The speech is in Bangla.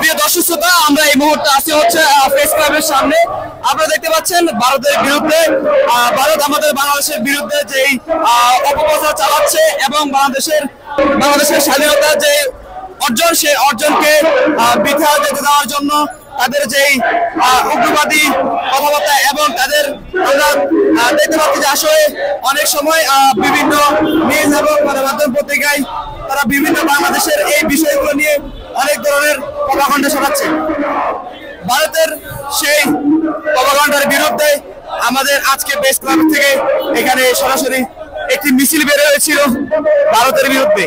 প্রিয় দর্শক শ্রোতা, আমরা এই মুহূর্তে আছি হচ্ছে প্রেস ক্লাবের সামনে। আপনারা দেখতে পাচ্ছেন ভারতের বিরুদ্ধে, ভারত আমাদের বাংলাদেশের বিরুদ্ধে যেই অপপ্রচার চালাচ্ছে এবং বাংলাদেশের স্বাধীনতার যে অর্জন, সেই অর্জনকে বৃথা যেতে দেওয়ার জন্য তাদের যেই উগ্রবাদী কথাবার্তা এবং তাদের আমরা দেখতে পাচ্ছি যে আসলে অনেক সময় বিভিন্ন নিউজ এবং গণমাধ্যম পত্রিকায় তারা বিভিন্ন বাংলাদেশের এই বিষয়গুলো নিয়ে অনেক ধরনের প্রপাগান্ডা ছড়াচ্ছে। ভারতের সেই প্রপাগান্ডার বিরুদ্ধে আমাদের আজকে প্রেস ক্লাব থেকে এখানে সরাসরি একটি মিছিল বের হয়েছিল ভারতের বিরুদ্ধে।